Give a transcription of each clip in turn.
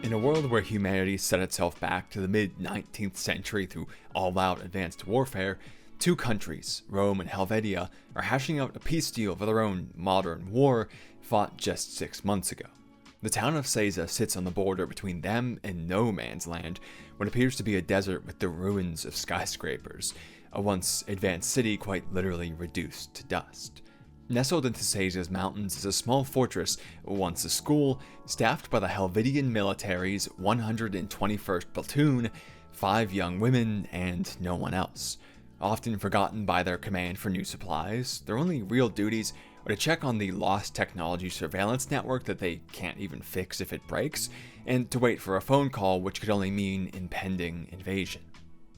In a world where humanity set itself back to the mid-19th century through all-out advanced warfare, two countries, Rome and Helvetia, are hashing out a peace deal for their own modern war fought just 6 months ago. The town of Seiza sits on the border between them and no man's land, what appears to be a desert with the ruins of skyscrapers, a once advanced city quite literally reduced to dust. Nestled into Seiza's mountains is a small fortress, once a school, staffed by the Helvetian military's 121st platoon, 5 young women, and no one else. Often forgotten by their command for new supplies, their only real duties are to check on the lost technology surveillance network that they can't even fix if it breaks, and to wait for a phone call which could only mean impending invasion.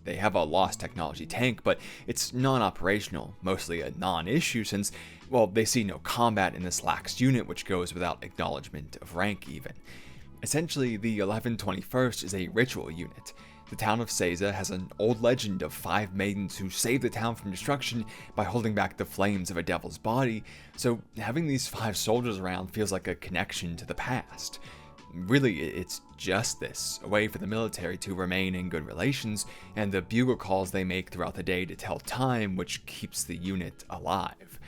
They have a lost technology tank, but it's non-operational, mostly a non-issue since, well, they see no combat in this lax unit which goes without acknowledgement of rank even. Essentially, the 1121st is a ritual unit. The town of Seiza has an old legend of 5 maidens who saved the town from destruction by holding back the flames of a devil's body, so having these 5 soldiers around feels like a connection to the past. Really, it's just this, a way for the military to remain in good relations, and the bugle calls they make throughout the day to tell time, which keeps the unit alive.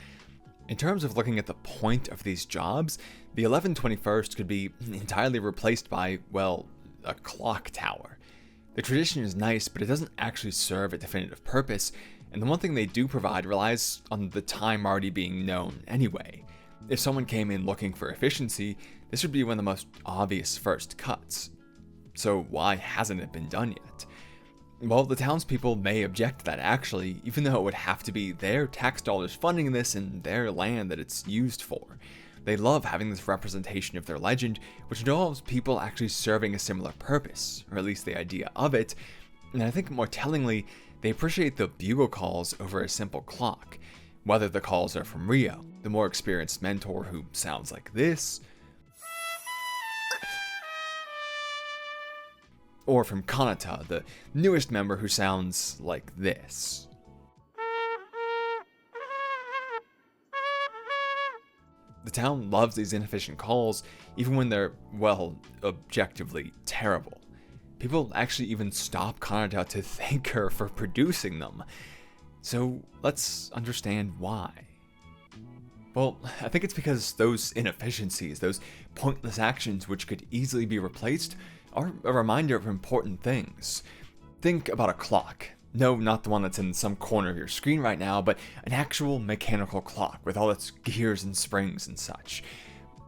In terms of looking at the point of these jobs, the 1121st could be entirely replaced by, well, a clock tower. The tradition is nice, but it doesn't actually serve a definitive purpose, and the one thing they do provide relies on the time already being known anyway. If someone came in looking for efficiency, this would be one of the most obvious first cuts. So why hasn't it been done yet? Well, the townspeople may object to that actually, even though it would have to be their tax dollars funding this and their land that it's used for. They love having this representation of their legend, which involves people actually serving a similar purpose, or at least the idea of it, and I think more tellingly, they appreciate the bugle calls over a simple clock. Whether the calls are from Rio, the more experienced mentor who sounds like this, or from Kanata, the newest member who sounds like this. The town loves these inefficient calls, even when they're, well, objectively terrible. People actually even stop Kanata to thank her for producing them. So let's understand why. Well, I think it's because those inefficiencies, those pointless actions which could easily be replaced, are a reminder of important things. Think about a clock. No, not the one that's in some corner of your screen right now, but an actual mechanical clock with all its gears and springs and such.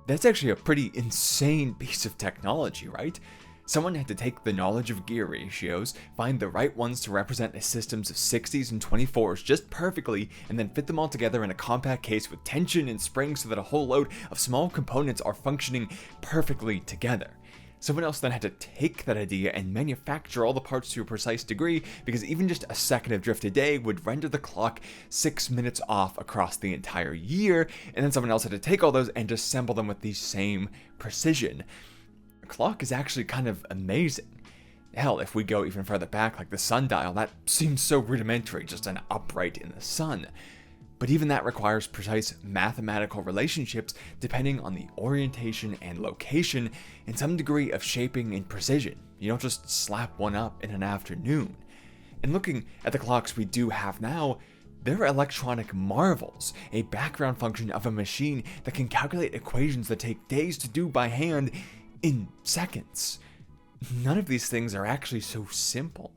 That's actually a pretty insane piece of technology, right? Someone had to take the knowledge of gear ratios, find the right ones to represent a systems of 60s and 24s just perfectly, and then fit them all together in a compact case with tension and springs so that a whole load of small components are functioning perfectly together. Someone else then had to take that idea and manufacture all the parts to a precise degree, because even just a second of drift a day would render the clock 6 minutes off across the entire year, and then someone else had to take all those and assemble them with the same precision. A clock is actually kind of amazing. Hell, if we go even further back, like the sundial, that seems so rudimentary, just an upright in the sun. But even that requires precise mathematical relationships depending on the orientation and location, and some degree of shaping and precision. You don't just slap one up in an afternoon. And looking at the clocks we do have now, they're electronic marvels, a background function of a machine that can calculate equations that take days to do by hand in seconds. None of these things are actually so simple.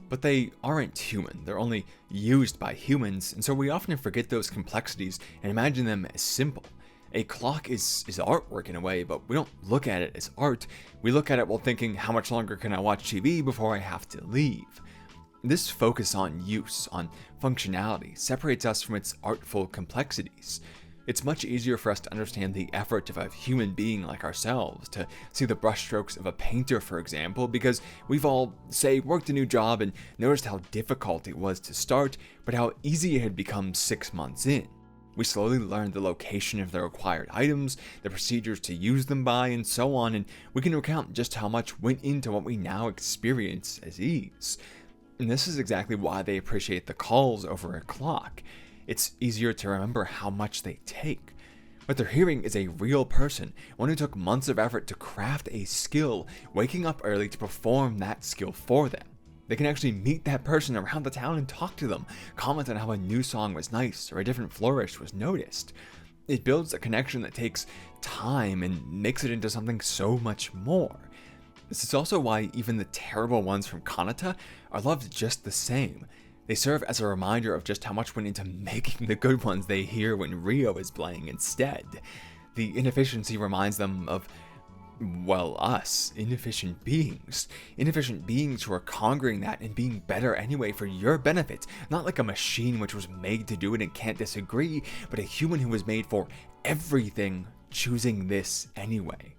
But they aren't human, they're only used by humans, and so we often forget those complexities and imagine them as simple. A clock is artwork in a way, but we don't look at it as art. We look at it while thinking, how much longer can I watch TV before I have to leave? This focus on use, on functionality, separates us from its artful complexities. It's much easier for us to understand the effort of a human being like ourselves, to see the brushstrokes of a painter, for example, because we've all, say, worked a new job and noticed how difficult it was to start, but how easy it had become 6 months in. We slowly learned the location of the required items, the procedures to use them by, and so on, and we can recount just how much went into what we now experience as ease. And this is exactly why they appreciate the calls over a clock. It's easier to remember how much they take. What they're hearing is a real person, one who took months of effort to craft a skill, waking up early to perform that skill for them. They can actually meet that person around the town and talk to them, comment on how a new song was nice or a different flourish was noticed. It builds a connection that takes time and makes it into something so much more. This is also why even the terrible ones from Kanata are loved just the same. They serve as a reminder of just how much went into making the good ones they hear when Rio is playing instead. The inefficiency reminds them of, well, us, inefficient beings. Inefficient beings who are conquering that and being better anyway for your benefit. Not like a machine which was made to do it and can't disagree, but a human who was made for everything, choosing this anyway.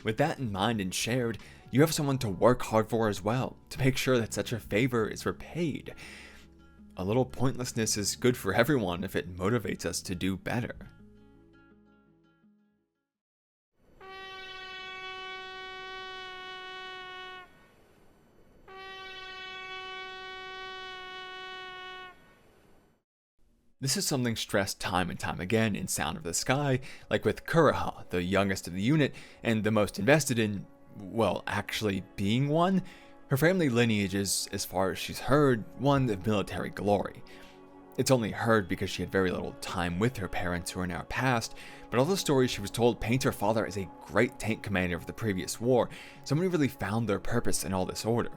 With that in mind and shared, you have someone to work hard for as well, to make sure that such a favor is repaid. A little pointlessness is good for everyone if it motivates us to do better. This is something stressed time and time again in Sound of the Sky, like with Kureha, the youngest of the unit, and the most invested in, well, actually being one. Her family lineage is, as far as she's heard, one of military glory. It's only heard because she had very little time with her parents who are now passed, but all the stories she was told paint her father as a great tank commander of the previous war, someone who really found their purpose in all this order.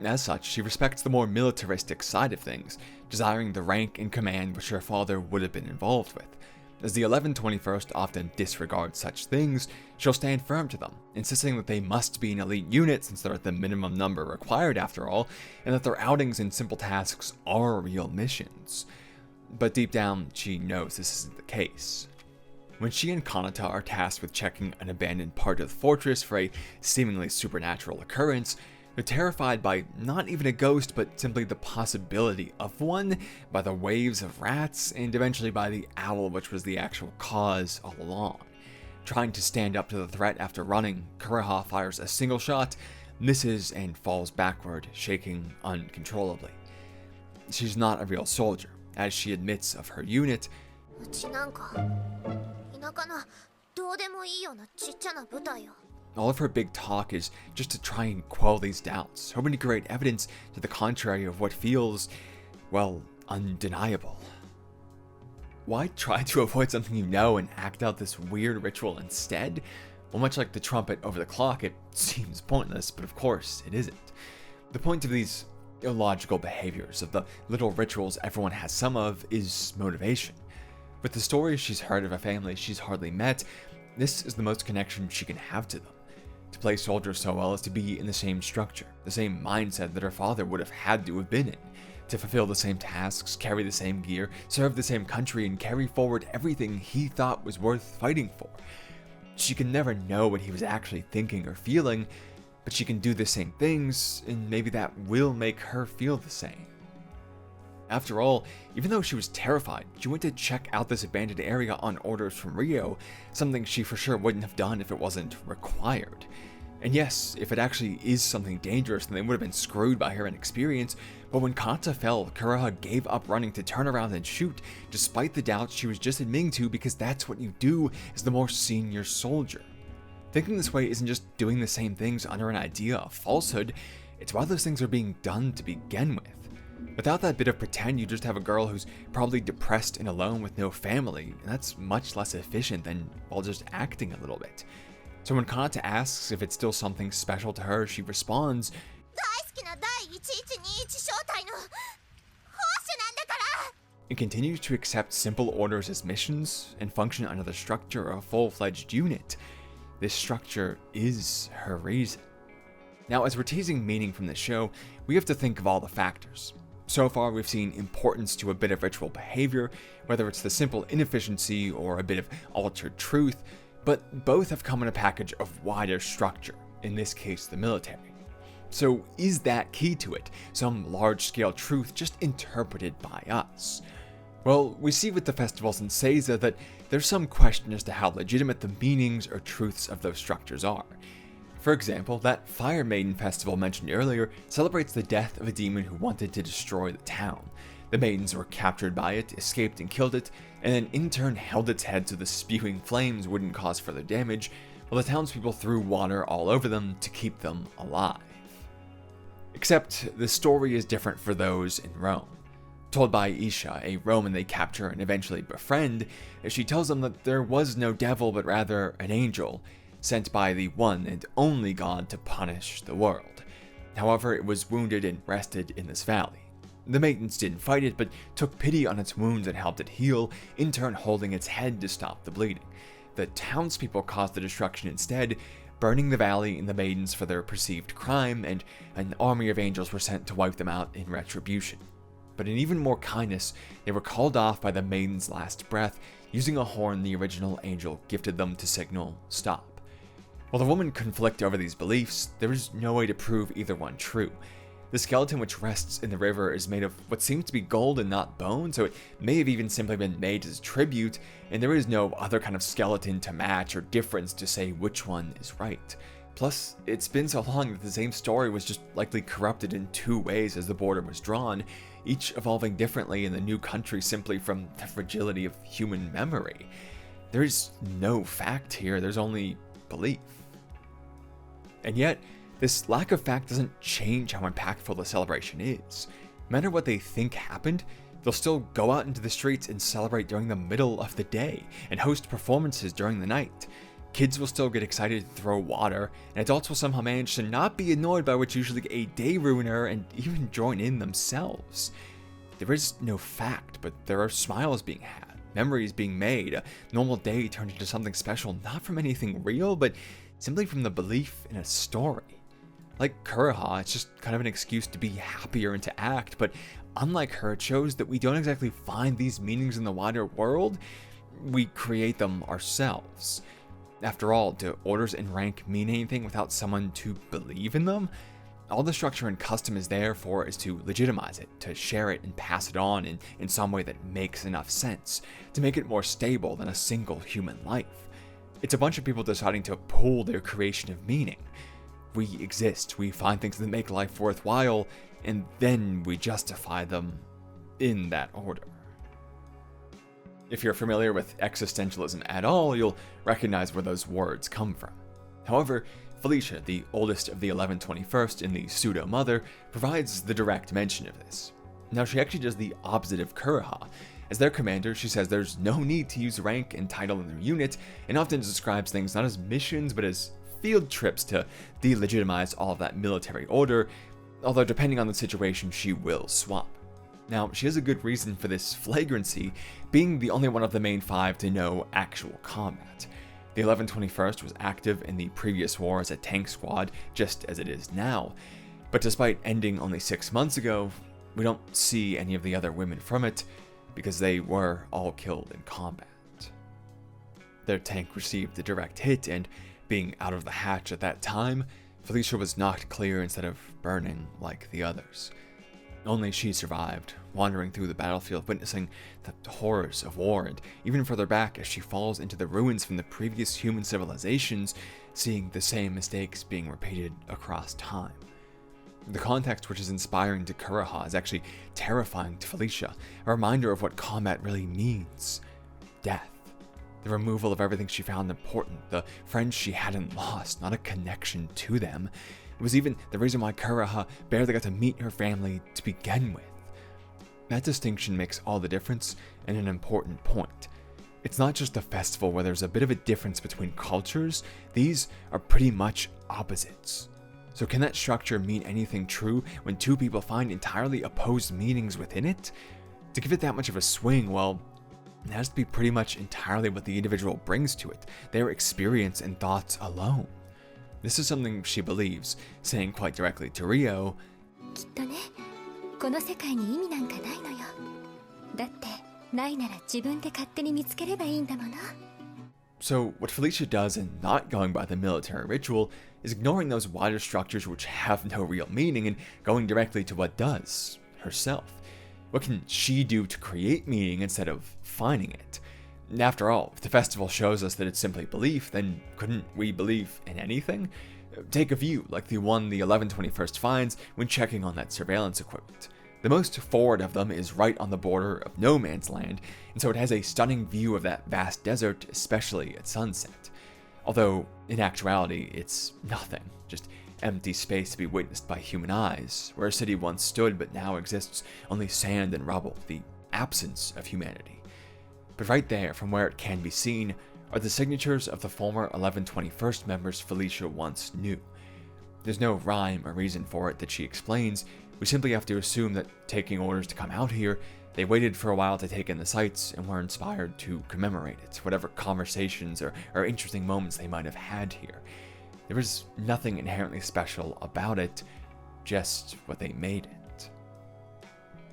As such, she respects the more militaristic side of things, desiring the rank and command which her father would have been involved with. As the 1121st often disregard such things, she'll stand firm to them, insisting that they must be an elite unit since they're at the minimum number required after all, and that their outings and simple tasks are real missions. But deep down, she knows this isn't the case. When she and Kanata are tasked with checking an abandoned part of the fortress for a seemingly supernatural occurrence, they're terrified by not even a ghost, but simply the possibility of one, by the waves of rats, and eventually by the owl, which was the actual cause all along. Trying to stand up to the threat after running, Kureha fires a single shot, misses, and falls backward, shaking uncontrollably. She's not a real soldier, as she admits of her unit. All of her big talk is just to try and quell these doubts, hoping to create evidence to the contrary of what feels, well, undeniable. Why try to avoid something you know and act out this weird ritual instead? Well, much like the trumpet over the clock, it seems pointless, but of course it isn't. The point of these illogical behaviors, of the little rituals everyone has some of, is motivation. With the stories she's heard of a family she's hardly met, this is the most connection she can have to them. To play soldier so well is to be in the same structure, the same mindset that her father would have had to have been in. To fulfill the same tasks, carry the same gear, serve the same country, and carry forward everything he thought was worth fighting for. She can never know what he was actually thinking or feeling, but she can do the same things, and maybe that will make her feel the same. After all, even though she was terrified, she went to check out this abandoned area on orders from Rio, something she for sure wouldn't have done if it wasn't required. And yes, if it actually is something dangerous, then they would have been screwed by her inexperience, but when Kanata fell, Kureha gave up running to turn around and shoot, despite the doubts she was just admitting to, because that's what you do as the more senior soldier. Thinking this way isn't just doing the same things under an idea of falsehood, it's why those things are being done to begin with. Without that bit of pretend, you just have a girl who's probably depressed and alone with no family, and that's much less efficient than, well, just acting a little bit. So when Kanata asks if it's still something special to her, she responds, and continues to accept simple orders as missions and function under the structure of a full-fledged unit. This structure is her reason. Now, as we're teasing meaning from this show, we have to think of all the factors. So far, we've seen importance to a bit of ritual behavior, whether it's the simple inefficiency or a bit of altered truth, but both have come in a package of wider structure, in this case the military. So is that key to it, some large-scale truth just interpreted by us? Well, we see with the festivals in Seiza that there's some question as to how legitimate the meanings or truths of those structures are. For example, that Fire Maiden festival mentioned earlier celebrates the death of a demon who wanted to destroy the town. The maidens were captured by it, escaped and killed it, and then in turn held its head so the spewing flames wouldn't cause further damage, while the townspeople threw water all over them to keep them alive. Except the story is different for those in Rome. Told by Isha, a Roman they capture and eventually befriend, she tells them that there was no devil but rather an angel, sent by the one and only God to punish the world. However, it was wounded and rested in this valley. The maidens didn't fight it, but took pity on its wounds and helped it heal, in turn holding its head to stop the bleeding. The townspeople caused the destruction instead, burning the valley and the maidens for their perceived crime, and an army of angels were sent to wipe them out in retribution. But in even more kindness, they were called off by the maiden's last breath, using a horn the original angel gifted them to signal stop. While the women conflict over these beliefs, there is no way to prove either one true. The skeleton which rests in the river is made of what seems to be gold and not bone, so it may have even simply been made as tribute, and there is no other kind of skeleton to match or difference to say which one is right. Plus, it's been so long that the same story was just likely corrupted in two ways as the border was drawn, each evolving differently in the new country simply from the fragility of human memory. There is no fact here, there's only belief. And yet, this lack of fact doesn't change how impactful the celebration is. No matter what they think happened, they'll still go out into the streets and celebrate during the middle of the day, and host performances during the night. Kids will still get excited to throw water, and adults will somehow manage to not be annoyed by what's usually a day ruiner and even join in themselves. There is no fact, but there are smiles being had, memories being made, a normal day turned into something special not from anything real, but simply from the belief in a story. Like Kureha, it's just kind of an excuse to be happier and to act, but unlike her, it shows that we don't exactly find these meanings in the wider world, we create them ourselves. After all, do orders and rank mean anything without someone to believe in them? All the structure and custom is there for is to legitimize it, to share it and pass it on in some way that makes enough sense, to make it more stable than a single human life. It's a bunch of people deciding to pool their creation of meaning. We exist, we find things that make life worthwhile, and then we justify them in that order. If you're familiar with existentialism at all, you'll recognize where those words come from. However, Felicia, the oldest of the 1121st and the pseudo-mother, provides the direct mention of this. Now, she actually does the opposite of Kureha. As their commander, she says there's no need to use rank and title in their unit, and often describes things not as missions, but as field trips to delegitimize all of that military order, although depending on the situation, she will swap. Now, she has a good reason for this flagrancy, being the only one of the main five to know actual combat. The 1121st was active in the previous war as a tank squad, just as it is now, but despite ending only 6 months ago, we don't see any of the other women from it, because they were all killed in combat. Their tank received a direct hit, and being out of the hatch at that time, Felicia was knocked clear instead of burning like the others. Only she survived, wandering through the battlefield, witnessing the horrors of war, and even further back as she falls into the ruins from the previous human civilizations, seeing the same mistakes being repeated across time. The context which is inspiring to Kureha is actually terrifying to Felicia, a reminder of what combat really means. Death. The removal of everything she found important, the friends she hadn't lost, not a connection to them. It was even the reason why Kureha barely got to meet her family to begin with. That distinction makes all the difference, and an important point. It's not just a festival where there's a bit of a difference between cultures, these are pretty much opposites. So can that structure mean anything true when two people find entirely opposed meanings within it? To give it that much of a swing, well, it has to be pretty much entirely what the individual brings to it, their experience and thoughts alone. This is something she believes, saying quite directly to Rio, So what Felicia does in not going by the military ritual is ignoring those wider structures which have no real meaning and going directly to what does, herself. What can she do to create meaning instead of finding it? After all, if the festival shows us that it's simply belief, then couldn't we believe in anything? Take a view like the one the 1121st finds when checking on that surveillance equipment. The most forward of them is right on the border of no man's land, and so it has a stunning view of that vast desert, especially at sunset. Although, in actuality, it's nothing, just empty space to be witnessed by human eyes, where a city once stood but now exists only sand and rubble, the absence of humanity. But right there, from where it can be seen, are the signatures of the former 1121st members Felicia once knew. There's no rhyme or reason for it that she explains. We simply have to assume that, taking orders to come out here, they waited for a while to take in the sights and were inspired to commemorate it, whatever conversations or interesting moments they might have had here. There was nothing inherently special about it, just what they made it.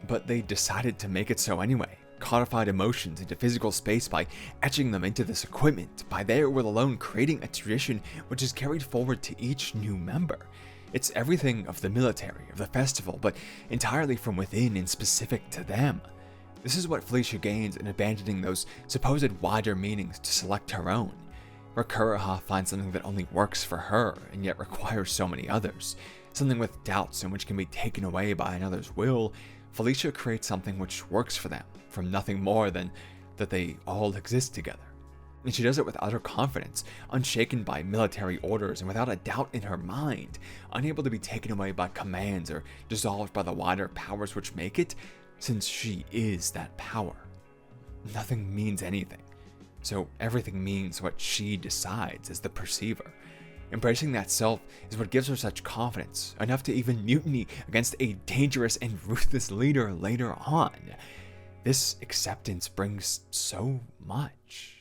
But they decided to make it so anyway, codified emotions into physical space by etching them into this equipment, by their will alone creating a tradition which is carried forward to each new member. It's everything of the military, of the festival, but entirely from within and specific to them. This is what Felicia gains in abandoning those supposed wider meanings to select her own. Where Kureha finds something that only works for her and yet requires so many others, something with doubts and which can be taken away by another's will, Felicia creates something which works for them, from nothing more than that they all exist together. And she does it with utter confidence, unshaken by military orders and without a doubt in her mind, unable to be taken away by commands or dissolved by the wider powers which make it, since she is that power. Nothing means anything, so everything means what she decides as the perceiver. Embracing that self is what gives her such confidence, enough to even mutiny against a dangerous and ruthless leader later on. This acceptance brings so much.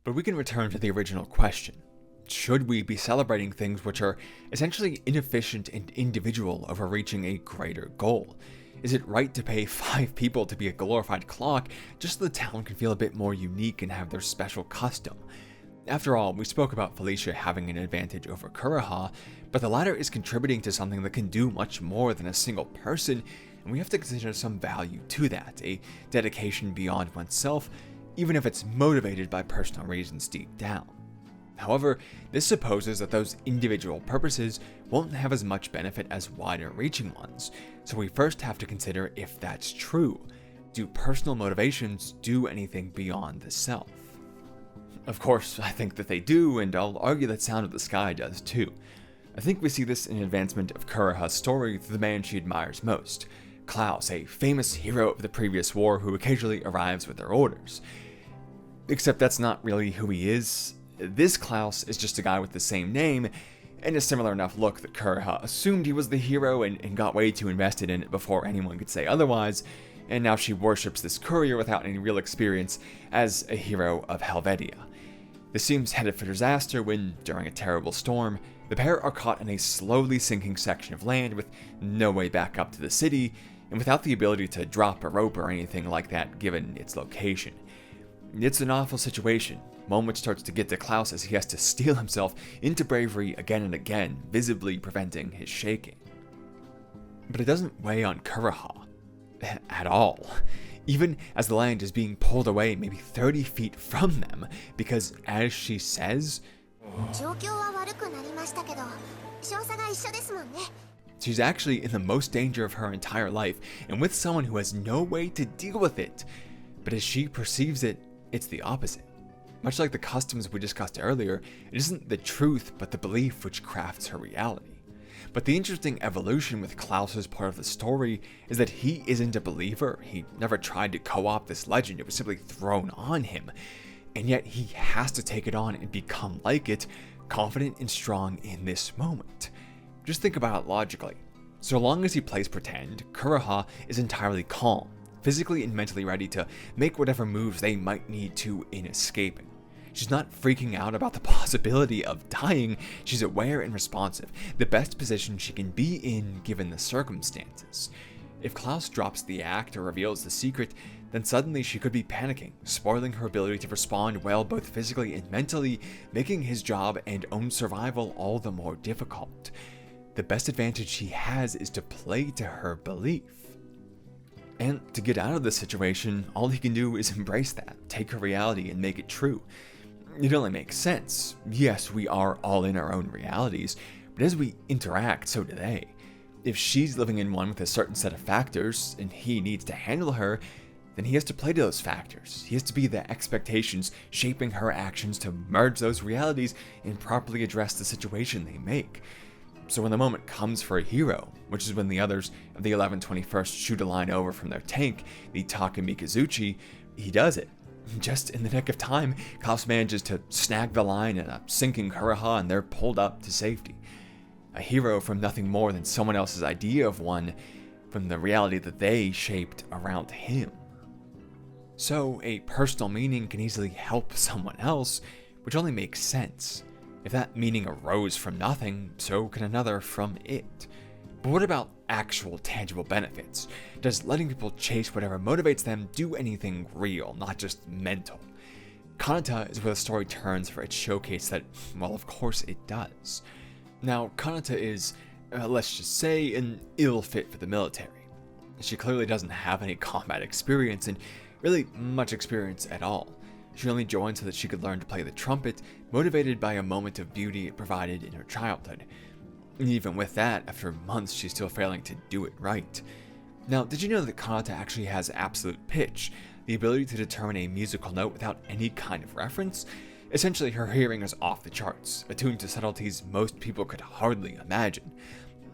But we can return to the original question. Should we be celebrating things which are essentially inefficient and individual over reaching a greater goal? Is it right to pay 5 people to be a glorified clock just so the town can feel a bit more unique and have their special custom? After all, we spoke about Felicia having an advantage over Kureha, but the latter is contributing to something that can do much more than a single person, and we have to consider some value to that, a dedication beyond oneself, even if it's motivated by personal reasons deep down. However, this supposes that those individual purposes won't have as much benefit as wider-reaching ones, so we first have to consider if that's true. Do personal motivations do anything beyond the self? Of course, I think that they do, and I'll argue that Sound of the Sky does too. I think we see this in advancement of Kureha's story through the man she admires most, Claus, a famous hero of the previous war who occasionally arrives with their orders. Except that's not really who he is. This Claus is just a guy with the same name, and a similar enough look that Kureha assumed he was the hero and got way too invested in it before anyone could say otherwise, and now she worships this courier without any real experience as a hero of Helvetia. This seems headed for disaster when, during a terrible storm, the pair are caught in a slowly sinking section of land with no way back up to the city, and without the ability to drop a rope or anything like that given its location. It's an awful situation, one which starts to get to Claus as he has to steel himself into bravery again and again, visibly preventing his shaking. But it doesn't weigh on Kureha at all, even as the land is being pulled away maybe 30 feet from them, because as she says, she's actually in the most danger of her entire life, and with someone who has no way to deal with it. But as she perceives it, it's the opposite. Much like the customs we discussed earlier, it isn't the truth but the belief which crafts her reality. But the interesting evolution with Klaus's part of the story is that he isn't a believer. He never tried to co-opt this legend, it was simply thrown on him. And yet he has to take it on and become like it, confident and strong in this moment. Just think about it logically. So long as he plays pretend, Kureha is entirely calm, physically and mentally ready to make whatever moves they might need to in escaping. She's not freaking out about the possibility of dying, she's aware and responsive, the best position she can be in given the circumstances. If Claus drops the act or reveals the secret, then suddenly she could be panicking, spoiling her ability to respond well both physically and mentally, making his job and own survival all the more difficult. The best advantage she has is to play to her belief. And to get out of this situation, all he can do is embrace that, take her reality and make it true. It only makes sense. Yes, we are all in our own realities, but as we interact, so do they. If she's living in one with a certain set of factors, and he needs to handle her, then he has to play to those factors. He has to be the expectations shaping her actions to merge those realities and properly address the situation they make. So when the moment comes for a hero, which is when the others of the 1121st shoot a line over from their tank, the Takamikazuchi, he does it. Just in the nick of time, Claus manages to snag the line in a sinking Kureha, and they're pulled up to safety. A hero from nothing more than someone else's idea of one, from the reality that they shaped around him. So a personal meaning can easily help someone else, which only makes sense. If that meaning arose from nothing, so can another from it. But what about actual tangible benefits? Does letting people chase whatever motivates them do anything real, not just mental? Kanata is where the story turns for its showcase that, well, of course it does. Now, Kanata is, let's just say, an ill fit for the military. She clearly doesn't have any combat experience, and really much experience at all. She only joined so that she could learn to play the trumpet, motivated by a moment of beauty it provided in her childhood. And even with that, after months, she's still failing to do it right. Now, did you know that Kanata actually has absolute pitch, the ability to determine a musical note without any kind of reference? Essentially, her hearing is off the charts, attuned to subtleties most people could hardly imagine.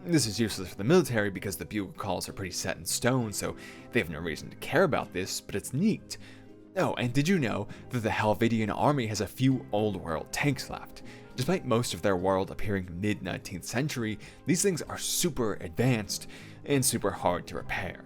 This is useless for the military because the bugle calls are pretty set in stone, so they have no reason to care about this, but it's neat. Oh, and did you know that the Helvetian army has a few old world tanks left? Despite most of their world appearing mid-19th century, these things are super advanced and super hard to repair.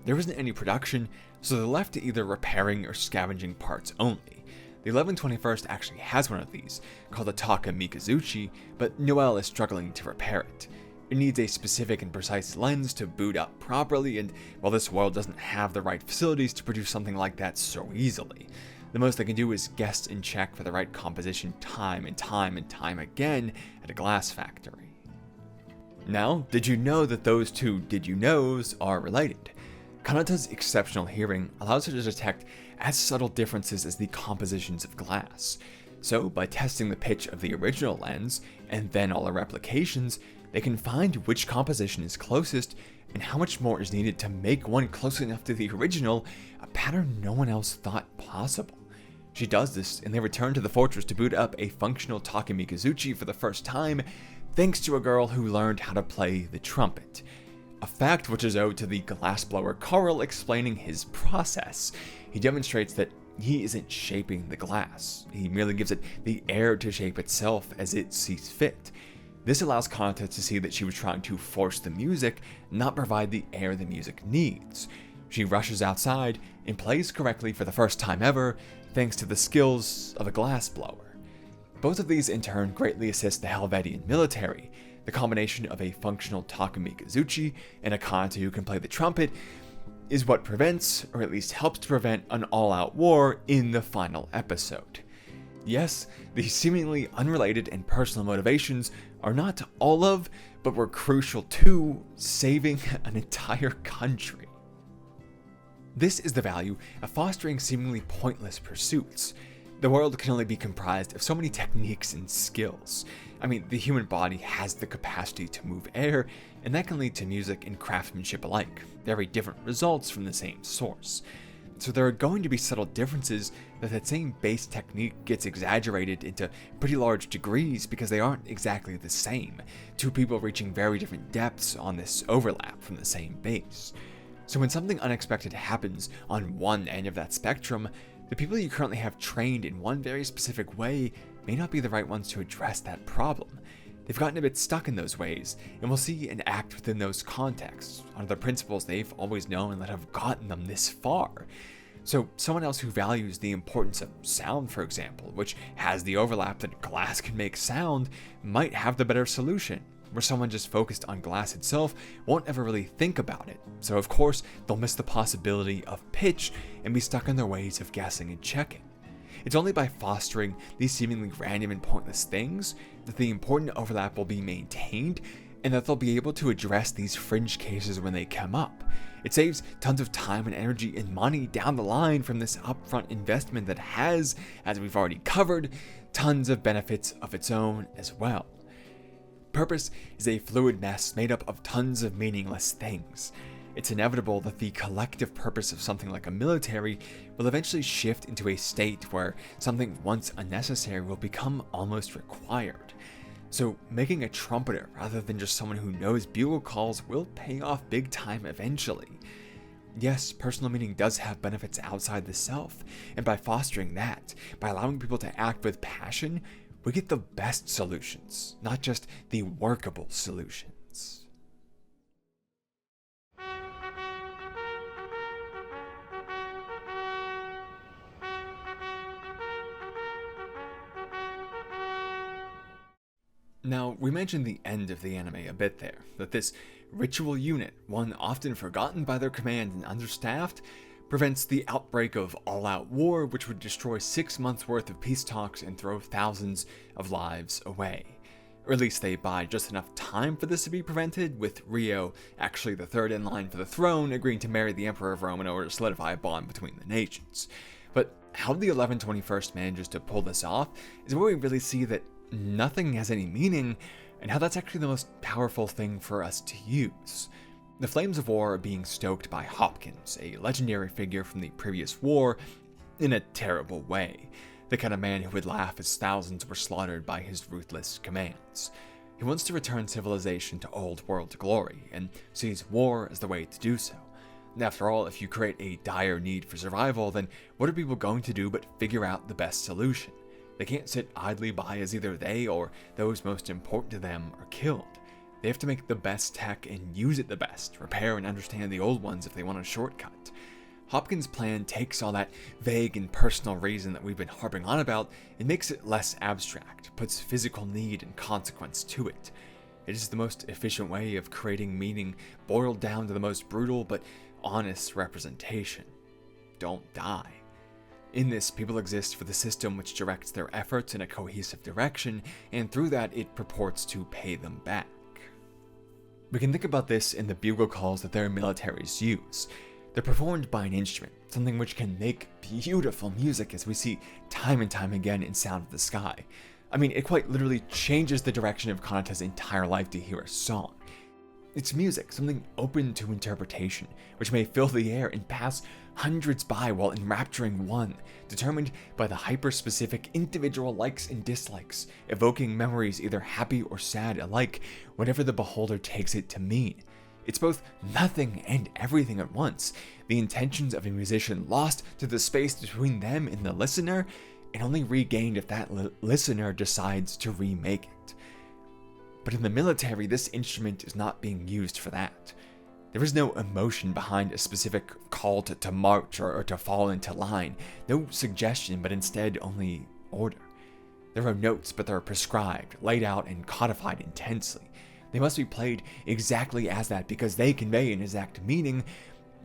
There isn't any production, so they're left to either repairing or scavenging parts only. The 1121st actually has one of these, called the Takamikazuchi, but Noel is struggling to repair it. It needs a specific and precise lens to boot up properly, and while this world doesn't have the right facilities to produce something like that so easily, the most they can do is guess and check for the right composition time and time again at a glass factory. Now, did you know that those two did you knows are related? Kanata's exceptional hearing allows her to detect as subtle differences as the compositions of glass. So, by testing the pitch of the original lens, and then all the replications, they can find which composition is closest and how much more is needed to make one close enough to the original, a pattern no one else thought possible. She does this, and they return to the fortress to boot up a functional Takamikazuchi for the first time, thanks to a girl who learned how to play the trumpet. A fact which is owed to the glassblower Carl explaining his process. He demonstrates that he isn't shaping the glass. He merely gives it the air to shape itself as it sees fit. This allows Kanata to see that she was trying to force the music, not provide the air the music needs. She rushes outside and plays correctly for the first time ever, thanks to the skills of a glassblower. Both of these in turn greatly assist the Helvetian military. The combination of a functional Takamikazuchi and a Kanata who can play the trumpet is what prevents, or at least helps to prevent, an all-out war in the final episode. Yes, these seemingly unrelated and personal motivations are not all of, but were crucial to, saving an entire country. This is the value of fostering seemingly pointless pursuits. The world can only be comprised of so many techniques and skills. I mean, the human body has the capacity to move air, and that can lead to music and craftsmanship alike, very different results from the same source. So there are going to be subtle differences that same base technique gets exaggerated into pretty large degrees because they aren't exactly the same, two people reaching very different depths on this overlap from the same base. So when something unexpected happens on one end of that spectrum, the people you currently have trained in one very specific way may not be the right ones to address that problem. They've gotten a bit stuck in those ways, and will see and act within those contexts, under the principles they've always known that have gotten them this far. So someone else who values the importance of sound, for example, which has the overlap that glass can make sound, might have the better solution, where someone just focused on glass itself won't ever really think about it. So of course, they'll miss the possibility of pitch and be stuck in their ways of guessing and checking. It's only by fostering these seemingly random and pointless things that the important overlap will be maintained, and that they'll be able to address these fringe cases when they come up. It saves tons of time and energy and money down the line from this upfront investment that has, as we've already covered, tons of benefits of its own as well. Purpose is a fluid mess made up of tons of meaningless things. It's inevitable that the collective purpose of something like a military will eventually shift into a state where something once unnecessary will become almost required. So making a trumpeter rather than just someone who knows bugle calls will pay off big time eventually. Yes, personal meaning does have benefits outside the self, and by fostering that, by allowing people to act with passion, we get the best solutions, not just the workable solutions. Now, we mentioned the end of the anime a bit there, that this ritual unit, one often forgotten by their command and understaffed, prevents the outbreak of all-out war which would destroy 6 months worth of peace talks and throw thousands of lives away. Or at least they buy just enough time for this to be prevented, with Rio, actually the third in line for the throne, agreeing to marry the Emperor of Rome in order to solidify a bond between the nations. But how the 1121st manages to pull this off is where we really see that nothing has any meaning, and how that's actually the most powerful thing for us to use. The flames of war are being stoked by Hopkins, a legendary figure from the previous war, in a terrible way. The kind of man who would laugh as thousands were slaughtered by his ruthless commands. He wants to return civilization to old world glory, and sees war as the way to do so. After all, if you create a dire need for survival, then what are people going to do but figure out the best solution? They can't sit idly by as either they or those most important to them are killed. They have to make the best tech and use it the best, repair and understand the old ones if they want a shortcut. Hopkins' plan takes all that vague and personal reason that we've been harping on about and makes it less abstract, puts physical need and consequence to it. It is the most efficient way of creating meaning, boiled down to the most brutal but honest representation. Don't die. In this, people exist for the system which directs their efforts in a cohesive direction, and through that it purports to pay them back. We can think about this in the bugle calls that their militaries use. They're performed by an instrument, something which can make beautiful music, as we see time and time again in Sound of the Sky. I mean, it quite literally changes the direction of Kanata's entire life to hear a song. It's music, something open to interpretation, which may fill the air and pass hundreds by while enrapturing one, determined by the hyper-specific individual likes and dislikes, evoking memories either happy or sad alike, whatever the beholder takes it to mean. It's both nothing and everything at once, the intentions of a musician lost to the space between them and the listener, and only regained if that listener decides to remake it. But in the military, this instrument is not being used for that. There is no emotion behind a specific call to march or to fall into line, no suggestion, but instead only order. There are notes, but they're prescribed, laid out, and codified intensely. They must be played exactly as that because they convey an exact meaning,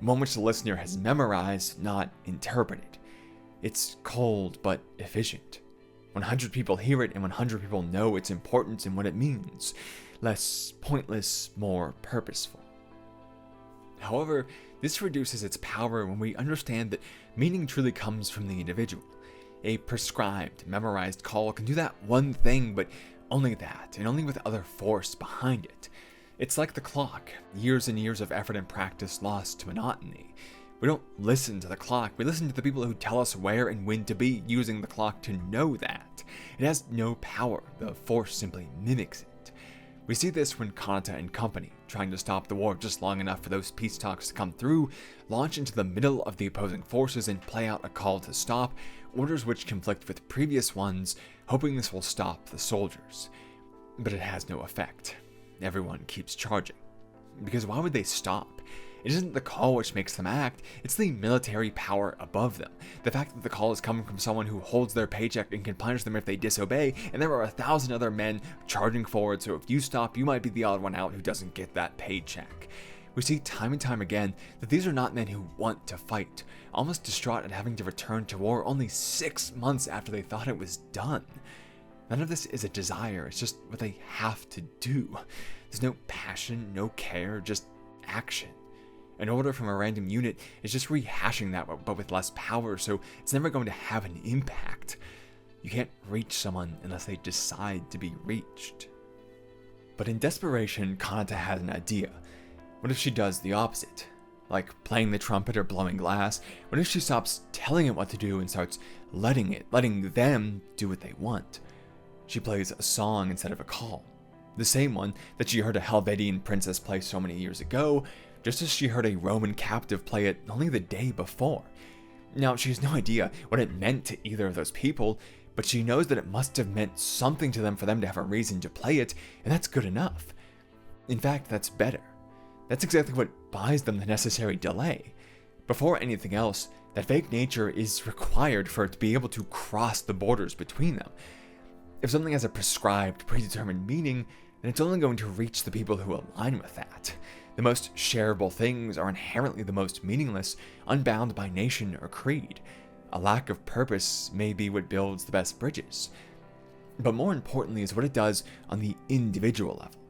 one which the listener has memorized, not interpreted. It's cold but efficient. 100 people hear it and 100 people know its importance and what it means. Less pointless, more purposeful. However, this reduces its power when we understand that meaning truly comes from the individual. A prescribed, memorized call can do that one thing, but only that, and only with other force behind it. It's like the clock, years and years of effort and practice lost to monotony. We don't listen to the clock, we listen to the people who tell us where and when to be, using the clock to know that. It has no power, the force simply mimics it. We see this when Kanata and company, trying to stop the war just long enough for those peace talks to come through, launch into the middle of the opposing forces and play out a call to stop, orders which conflict with previous ones, hoping this will stop the soldiers. But it has no effect. Everyone keeps charging. Because why would they stop? It isn't the call which makes them act, it's the military power above them. The fact that the call is coming from someone who holds their paycheck and can punish them if they disobey, and there are 1,000 other men charging forward, so if you stop, you might be the odd one out who doesn't get that paycheck. We see time and time again that these are not men who want to fight, almost distraught at having to return to war only 6 months after they thought it was done. None of this is a desire, it's just what they have to do. There's no passion, no care, just action. An order from a random unit is just rehashing that, but with less power, so it's never going to have an impact. You can't reach someone unless they decide to be reached. But in desperation, Kanata has an idea. What if she does the opposite? Like playing the trumpet or blowing glass? What if she stops telling it what to do and starts letting them do what they want? She plays a song instead of a call. The same one that she heard a Helvetian princess play so many years ago, just as she heard a Roman captive play it only the day before. Now, she has no idea what it meant to either of those people, but she knows that it must have meant something to them for them to have a reason to play it, and that's good enough. In fact, that's better. That's exactly what buys them the necessary delay. Before anything else, that vague nature is required for it to be able to cross the borders between them. If something has a prescribed, predetermined meaning, then it's only going to reach the people who align with that. The most shareable things are inherently the most meaningless, unbound by nation or creed. A lack of purpose may be what builds the best bridges. But more importantly is what it does on the individual level.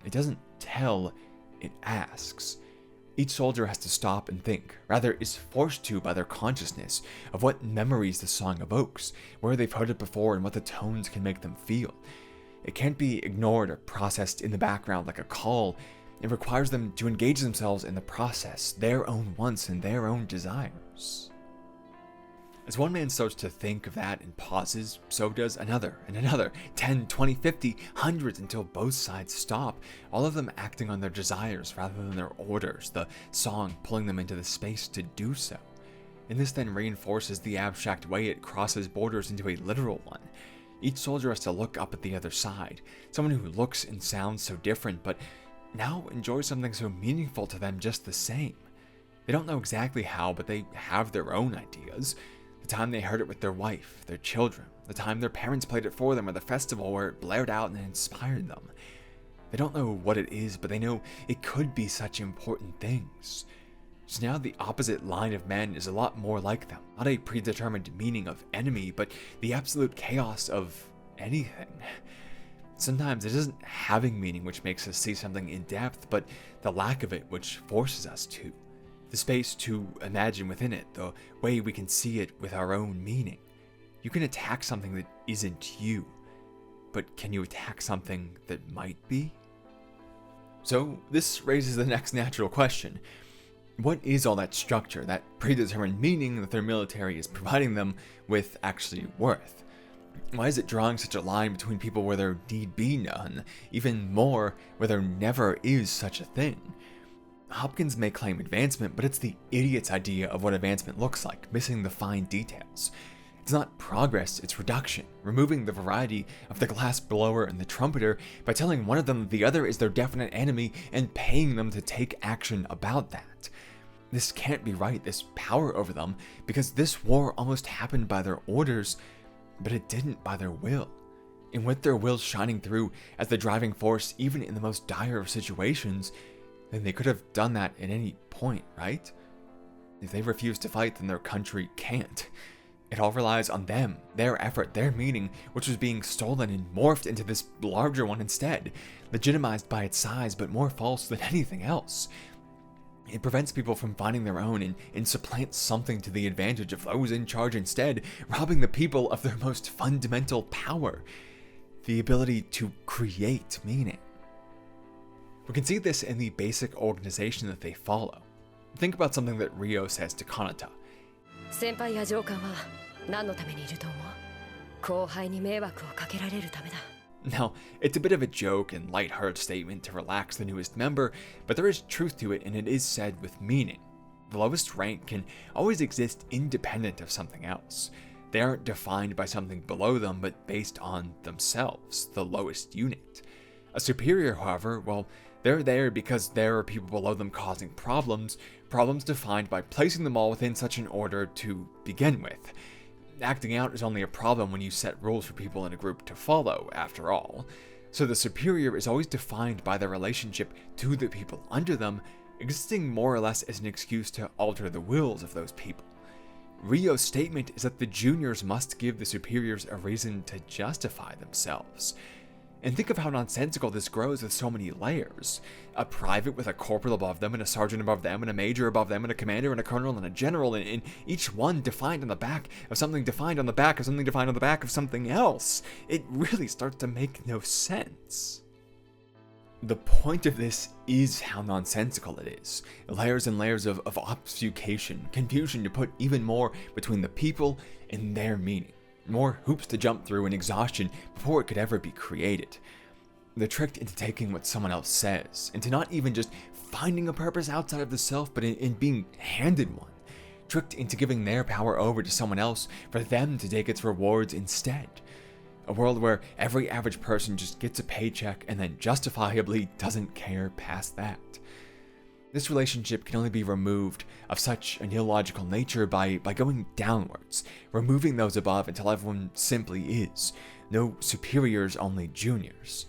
It doesn't tell, it asks. Each soldier has to stop and think, rather is forced to by their consciousness of what memories the song evokes, where they've heard it before, and what the tones can make them feel. It can't be ignored or processed in the background like a call. It requires them to engage themselves in the process, their own wants and their own desires. As one man starts to think of that and pauses, so does another and another, 10, 20, 50, hundreds, until both sides stop, all of them acting on their desires rather than their orders, the song pulling them into the space to do so. And this then reinforces the abstract way it crosses borders into a literal one. Each soldier has to look up at the other side, someone who looks and sounds so different, but now enjoys something so meaningful to them just the same. They don't know exactly how, but they have their own ideas. The time they heard it with their wife, their children, the time their parents played it for them, or the festival where it blared out and inspired them. They don't know what it is, but they know it could be such important things. So now the opposite line of men is a lot more like them. Not a predetermined meaning of enemy, but the absolute chaos of anything. Sometimes it isn't having meaning which makes us see something in depth, but the lack of it which forces us to. The space to imagine within it, the way we can see it with our own meaning. You can attack something that isn't you, but can you attack something that might be? So this raises the next natural question. What is all that structure, that predetermined meaning that their military is providing them with actually worth? Why is it drawing such a line between people where there need be none, even more where there never is such a thing? Hopkins may claim advancement, but it's the idiot's idea of what advancement looks like, missing the fine details. It's not progress, it's reduction, removing the variety of the glass blower and the trumpeter by telling one of them that the other is their definite enemy and paying them to take action about that. This can't be right, this power over them, because this war almost happened by their orders, but it didn't by their will. And with their will shining through as the driving force even in the most dire of situations, then they could have done that at any point, right? If they refuse to fight, then their country can't. It all relies on them, their effort, their meaning, which was being stolen and morphed into this larger one instead, legitimized by its size, but more false than anything else. It prevents people from finding their own and supplants something to the advantage of those in charge instead, robbing the people of their most fundamental power, the ability to create meaning. We can see this in the basic organization that they follow. Think about something that Ryo says to Kanata. Now, it's a bit of a joke and lighthearted statement to relax the newest member, but there is truth to it, and it is said with meaning. The lowest rank can always exist independent of something else. They aren't defined by something below them, but based on themselves, the lowest unit. A superior, however, well, they're there because there are people below them causing problems defined by placing them all within such an order to begin with. Acting out is only a problem when you set rules for people in a group to follow, after all. So the superior is always defined by their relationship to the people under them, existing more or less as an excuse to alter the wills of those people. Ryo's statement is that the juniors must give the superiors a reason to justify themselves. And think of how nonsensical this grows with so many layers. A private with a corporal above them, and a sergeant above them, and a major above them, and a commander, and a colonel, and a general, and each one defined on the back of something defined on the back of something defined on the back of something else. It really starts to make no sense. The point of this is how nonsensical it is. Layers and layers of obfuscation, confusion to put even more between the people and their meaning. More hoops to jump through and exhaustion before it could ever be created. They're tricked into taking what someone else says, into not even just finding a purpose outside of the self, but in being handed one. Tricked into giving their power over to someone else for them to take its rewards instead. A world where every average person just gets a paycheck and then justifiably doesn't care past that. This relationship can only be removed of such an illogical nature by going downwards, removing those above until everyone simply is. No superiors, only juniors.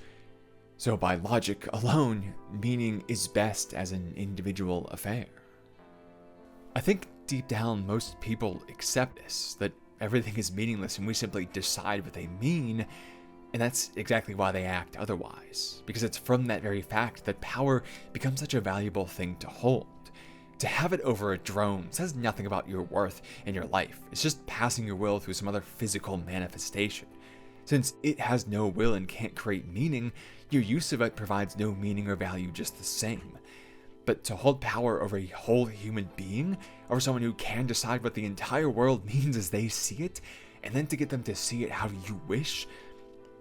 So by logic alone, meaning is best as an individual affair. I think deep down most people accept this, that everything is meaningless and we simply decide what they mean. And that's exactly why they act otherwise, because it's from that very fact that power becomes such a valuable thing to hold. To have it over a drone says nothing about your worth in your life. It's just passing your will through some other physical manifestation. Since it has no will and can't create meaning, your use of it provides no meaning or value just the same. But to hold power over a whole human being, over someone who can decide what the entire world means as they see it, and then to get them to see it how you wish,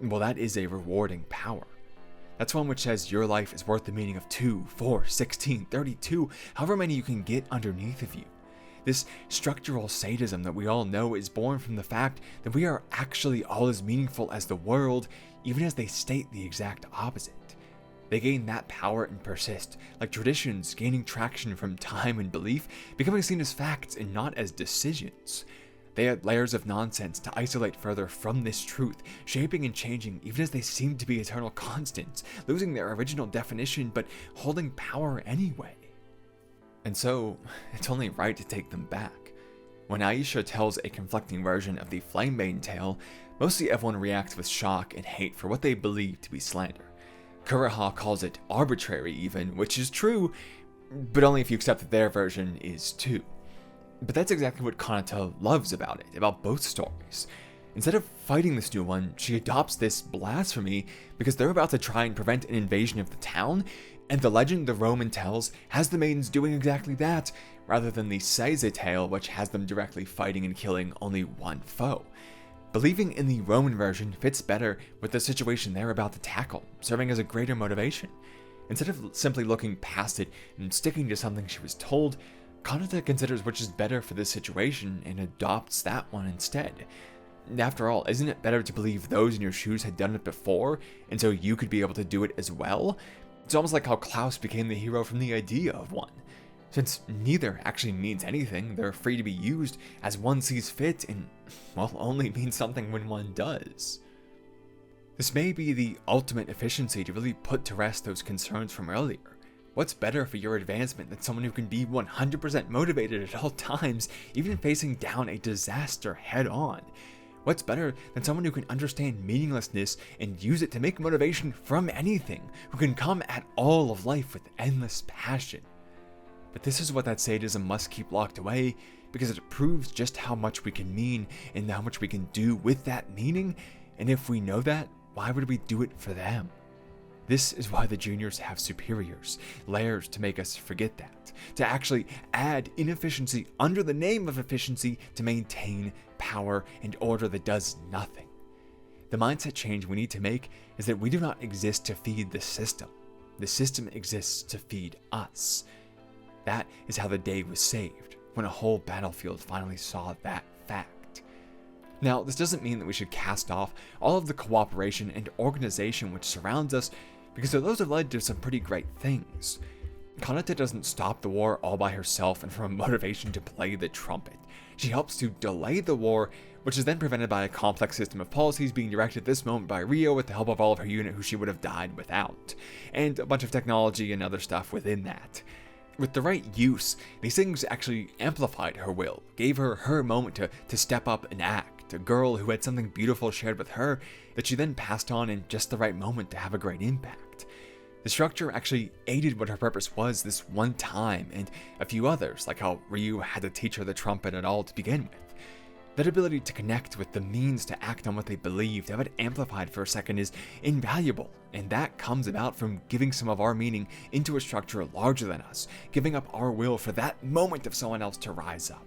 well, that is a rewarding power. That's one which says your life is worth the meaning of 2, 4, 16, 32, however many you can get underneath of you. This structural sadism that we all know is born from the fact that we are actually all as meaningful as the world, even as they state the exact opposite. They gain that power and persist, like traditions gaining traction from time and belief, becoming seen as facts and not as decisions. They add layers of nonsense to isolate further from this truth, shaping and changing even as they seem to be eternal constants, losing their original definition but holding power anyway. And so, it's only right to take them back. When Aisha tells a conflicting version of the Flame Maiden tale, mostly everyone reacts with shock and hate for what they believe to be slander. Kureha calls it arbitrary even, which is true, but only if you accept that their version is too. But that's exactly what Kanata loves about it, about both stories. Instead of fighting this new one, she adopts this blasphemy because they're about to try and prevent an invasion of the town, and the legend the Roman tells has the maidens doing exactly that, rather than the Seize tale which has them directly fighting and killing only one foe. Believing in the Roman version fits better with the situation they're about to tackle, serving as a greater motivation. Instead of simply looking past it and sticking to something she was told, Kanata considers which is better for this situation and adopts that one instead. After all, isn't it better to believe those in your shoes had done it before, and so you could be able to do it as well? It's almost like how Claus became the hero from the idea of one. Since neither actually means anything, they're free to be used as one sees fit and, well, only means something when one does. This may be the ultimate efficiency to really put to rest those concerns from earlier. What's better for your advancement than someone who can be 100% motivated at all times, even facing down a disaster head on? What's better than someone who can understand meaninglessness and use it to make motivation from anything, who can come at all of life with endless passion? But this is what that sadism must keep locked away, because it proves just how much we can mean and how much we can do with that meaning, and if we know that, why would we do it for them? This is why the juniors have superiors, layers to make us forget that, to actually add inefficiency under the name of efficiency to maintain power and order that does nothing. The mindset change we need to make is that we do not exist to feed the system. The system exists to feed us. That is how the day was saved, when a whole battlefield finally saw that fact. Now, this doesn't mean that we should cast off all of the cooperation and organization which surrounds us, because those have led to some pretty great things. Kanata doesn't stop the war all by herself and from a motivation to play the trumpet. She helps to delay the war, which is then prevented by a complex system of policies being directed at this moment by Rio with the help of all of her unit who she would have died without, and a bunch of technology and other stuff within that. With the right use, these things actually amplified her will, gave her her moment to step up and act. project, a girl who had something beautiful shared with her that she then passed on in just the right moment to have a great impact. The structure actually aided what her purpose was this one time, and a few others, like how Ryu had to teach her the trumpet and all to begin with. That ability to connect with the means to act on what they believe, to have it amplified for a second, is invaluable, and that comes about from giving some of our meaning into a structure larger than us, giving up our will for that moment of someone else to rise up.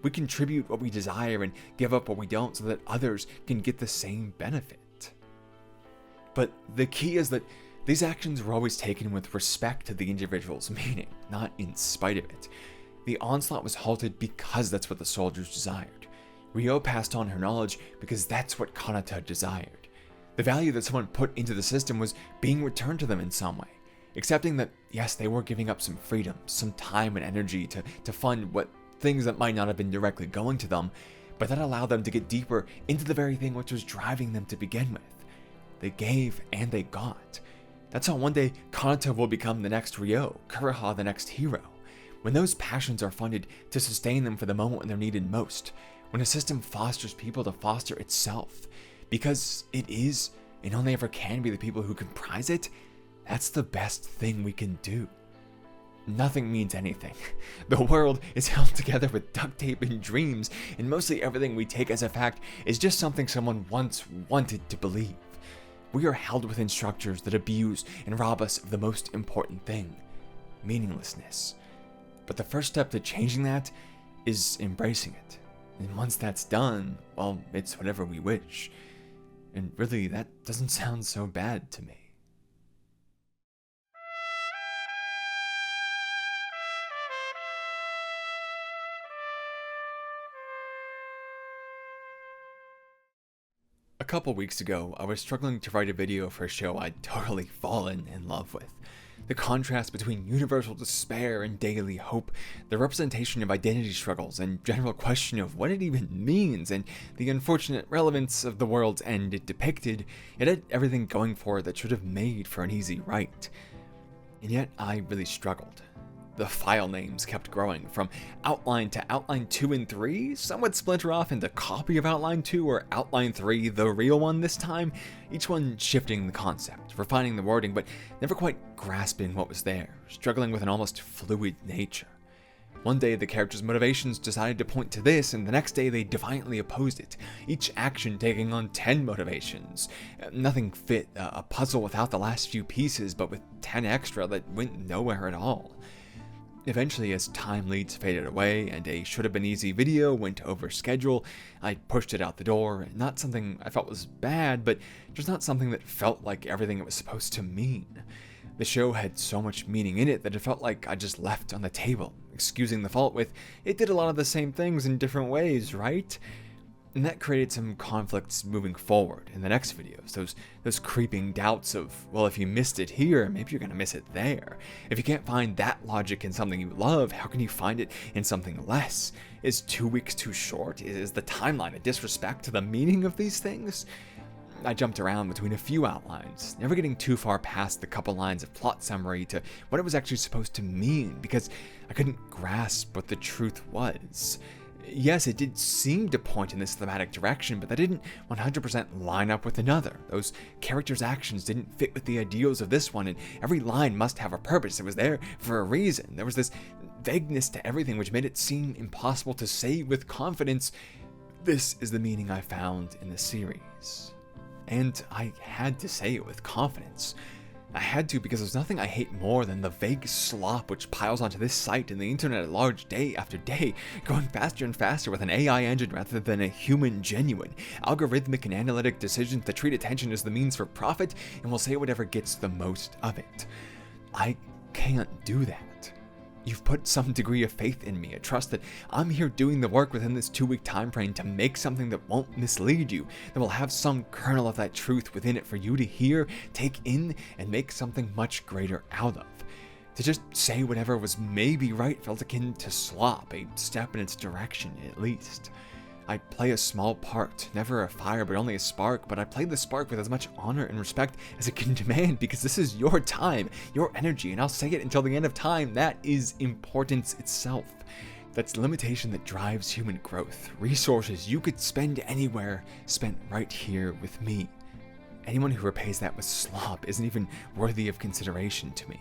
We contribute what we desire and give up what we don't so that others can get the same benefit. But the key is that these actions were always taken with respect to the individual's meaning, not in spite of it. The onslaught was halted because that's what the soldiers desired. Ryo passed on her knowledge because that's what Kanata desired. The value that someone put into the system was being returned to them in some way, accepting that, yes, they were giving up some freedom, some time and energy to fund what things that might not have been directly going to them, but that allowed them to get deeper into the very thing which was driving them to begin with. They gave and they got. That's how one day Kanata will become the next Ryo, Kureha the next hero. When those passions are funded to sustain them for the moment when they're needed most, when a system fosters people to foster itself, because it is and only ever can be the people who comprise it, that's the best thing we can do. Nothing means anything. The world is held together with duct tape and dreams, and mostly everything we take as a fact is just something someone once wanted to believe. We are held within structures that abuse and rob us of the most important thing, meaninglessness. But the first step to changing that is embracing it. And once that's done, well, it's whatever we wish. And really, that doesn't sound so bad to me. A couple weeks ago, I was struggling to write a video for a show I'd totally fallen in love with. The contrast between universal despair and daily hope, the representation of identity struggles and general question of what it even means, and the unfortunate relevance of the world's end it depicted, it had everything going for it that should have made for an easy write. And yet I really struggled. The file names kept growing, from Outline to Outline 2 and 3, some would splinter off into copy of Outline 2 or Outline 3, the real one this time, each one shifting the concept, refining the wording, but never quite grasping what was there, struggling with an almost fluid nature. One day the characters' motivations decided to point to this, and the next day they defiantly opposed it, each action taking on 10 motivations. Nothing fit a puzzle without the last few pieces, but with 10 extra that went nowhere at all. Eventually, as time leads faded away and a should-have-been-easy video went over schedule, I pushed it out the door. Not something I felt was bad, but just not something that felt like everything it was supposed to mean. The show had so much meaning in it that it felt like I just left on the table, excusing the fault with, it did a lot of the same things in different ways, right? And that created some conflicts moving forward in the next videos, those creeping doubts of, well, if you missed it here, maybe you're going to miss it there. If you can't find that logic in something you love, how can you find it in something less? Is 2 weeks too short? Is the timeline a disrespect to the meaning of these things? I jumped around between a few outlines, never getting too far past the couple lines of plot summary to what it was actually supposed to mean, because I couldn't grasp what the truth was. Yes, it did seem to point in this thematic direction, but that didn't 100% line up with another. Those characters' actions didn't fit with the ideals of this one, and every line must have a purpose. It was there for a reason. There was this vagueness to everything which made it seem impossible to say with confidence, this is the meaning I found in the series. And I had to say it with confidence. I had to, because there's nothing I hate more than the vague slop which piles onto this site and the internet at large day after day, going faster and faster with an AI engine rather than a human genuine, algorithmic and analytic decisions that treat attention as the means for profit and will say whatever gets the most of it. I can't do that. You've put some degree of faith in me, a trust that I'm here doing the work within this 2-week time frame to make something that won't mislead you, that will have some kernel of that truth within it for you to hear, take in, and make something much greater out of. To just say whatever was maybe right felt akin to slop, a step in its direction at least. I play a small part, never a fire but only a spark, but I play the spark with as much honor and respect as it can demand, because this is your time, your energy, and I'll say it until the end of time, that is importance itself. That's the limitation that drives human growth. Resources you could spend anywhere, spent right here with me. Anyone who repays that with slop isn't even worthy of consideration to me.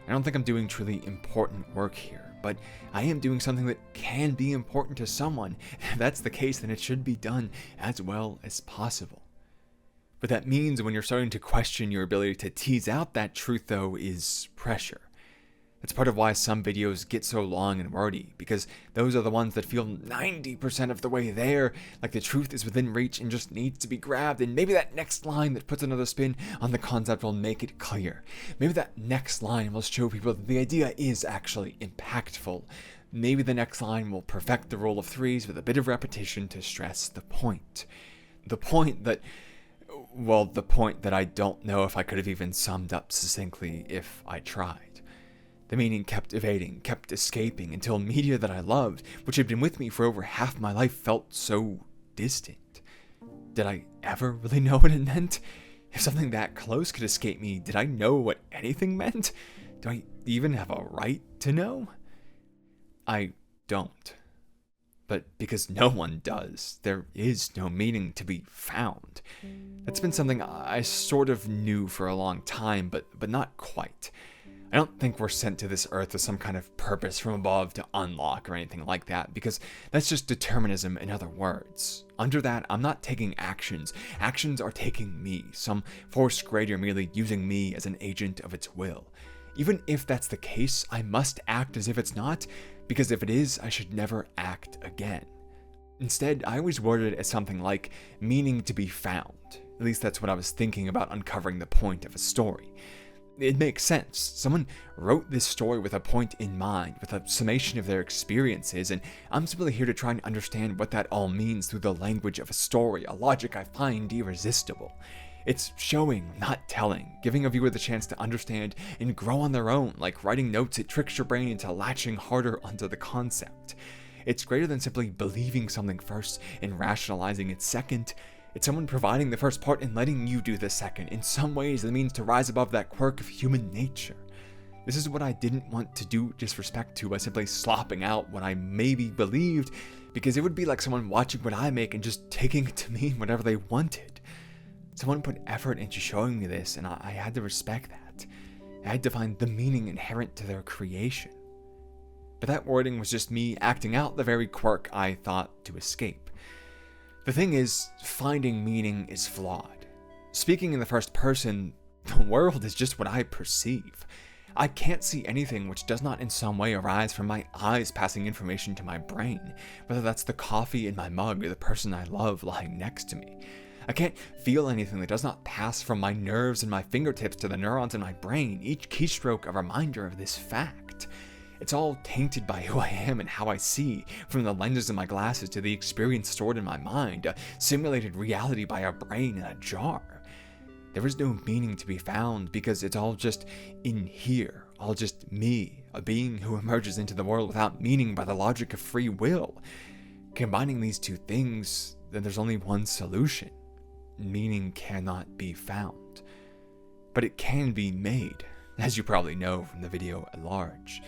I don't think I'm doing truly important work here, but I am doing something that can be important to someone. If that's the case, then it should be done as well as possible. What that means when you're starting to question your ability to tease out that truth, though, is pressure. That's part of why some videos get so long and wordy, because those are the ones that feel 90% of the way there, like the truth is within reach and just needs to be grabbed, and maybe that next line that puts another spin on the concept will make it clear. Maybe that next line will show people that the idea is actually impactful. Maybe the next line will perfect the rule of threes with a bit of repetition to stress the point. The point that I don't know if I could have even summed up succinctly if I tried. The meaning kept evading, kept escaping, until media that I loved, which had been with me for over half my life, felt so distant. Did I ever really know what it meant? If something that close could escape me, did I know what anything meant? Do I even have a right to know? I don't. But because no one does, there is no meaning to be found. That's been something I sort of knew for a long time, but not quite. I don't think we're sent to this earth with some kind of purpose from above to unlock or anything like that, because that's just determinism in other words. Under that, I'm not taking actions. Actions are taking me, some force greater merely using me as an agent of its will. Even if that's the case, I must act as if it's not, because if it is, I should never act again. Instead, I always worded it as something like meaning to be found. At least that's what I was thinking about uncovering the point of a story. It makes sense. Someone wrote this story with a point in mind, with a summation of their experiences, and I'm simply here to try and understand what that all means through the language of a story, a logic I find irresistible. It's showing, not telling, giving a viewer the chance to understand and grow on their own. Like writing notes, it tricks your brain into latching harder onto the concept. It's greater than simply believing something first and rationalizing it second. It's someone providing the first part and letting you do the second. In some ways, it means to rise above that quirk of human nature. This is what I didn't want to do disrespect to by simply slopping out what I maybe believed, because it would be like someone watching what I make and just taking it to mean whatever they wanted. Someone put effort into showing me this, and I had to respect that. I had to find the meaning inherent to their creation. But that wording was just me acting out the very quirk I thought to escape. The thing is, finding meaning is flawed. Speaking in the first person, the world is just what I perceive. I can't see anything which does not in some way arise from my eyes passing information to my brain, whether that's the coffee in my mug or the person I love lying next to me. I can't feel anything that does not pass from my nerves and my fingertips to the neurons in my brain, each keystroke a reminder of this fact. It's all tainted by who I am and how I see, from the lenses in my glasses to the experience stored in my mind, a simulated reality by a brain in a jar. There is no meaning to be found because it's all just in here, all just me, a being who emerges into the world without meaning by the logic of free will. Combining these two things, then there's only one solution. Meaning cannot be found. But it can be made, as you probably know from the video at large.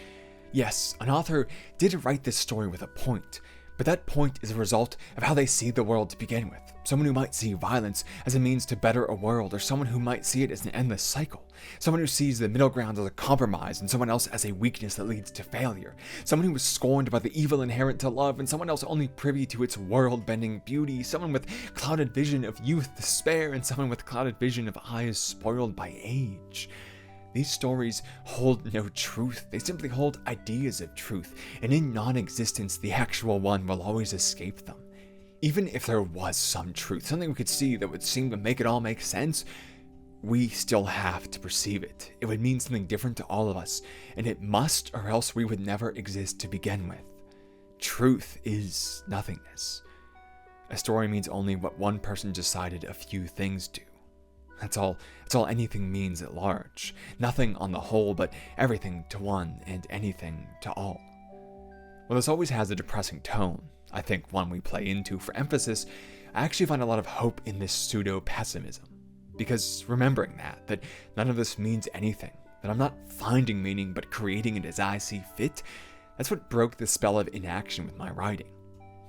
Yes, an author did write this story with a point, but that point is a result of how they see the world to begin with. Someone who might see violence as a means to better a world, or someone who might see it as an endless cycle. Someone who sees the middle ground as a compromise, and someone else as a weakness that leads to failure. Someone who was scorned by the evil inherent to love, and someone else only privy to its world-bending beauty. Someone with clouded vision of youth, despair, and someone with clouded vision of eyes spoiled by age. These stories hold no truth, they simply hold ideas of truth, and in non-existence, the actual one will always escape them. Even if there was some truth, something we could see that would seem to make it all make sense, we still have to perceive it. It would mean something different to all of us, and it must, or else we would never exist to begin with. Truth is nothingness. A story means only what one person decided a few things do. That's all anything means at large. Nothing on the whole, but everything to one and anything to all. Well, this always has a depressing tone. I think one we play into for emphasis. I actually find a lot of hope in this pseudo-pessimism. Because remembering that none of this means anything, that I'm not finding meaning but creating it as I see fit, That's what broke the spell of inaction with my writing.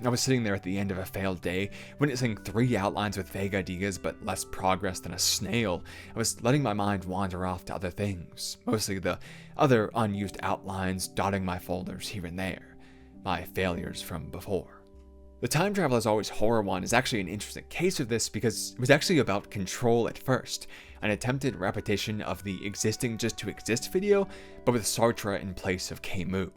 I was sitting there at the end of a failed day, witnessing 3 outlines with vague ideas but less progress than a snail. I was letting my mind wander off to other things, mostly the other unused outlines dotting my folders here and there, my failures from before. The Time Travel as Always horror one is actually an interesting case of this because it was actually about control at first, an attempted repetition of the existing just to exist video, but with Sartre in place of Camus.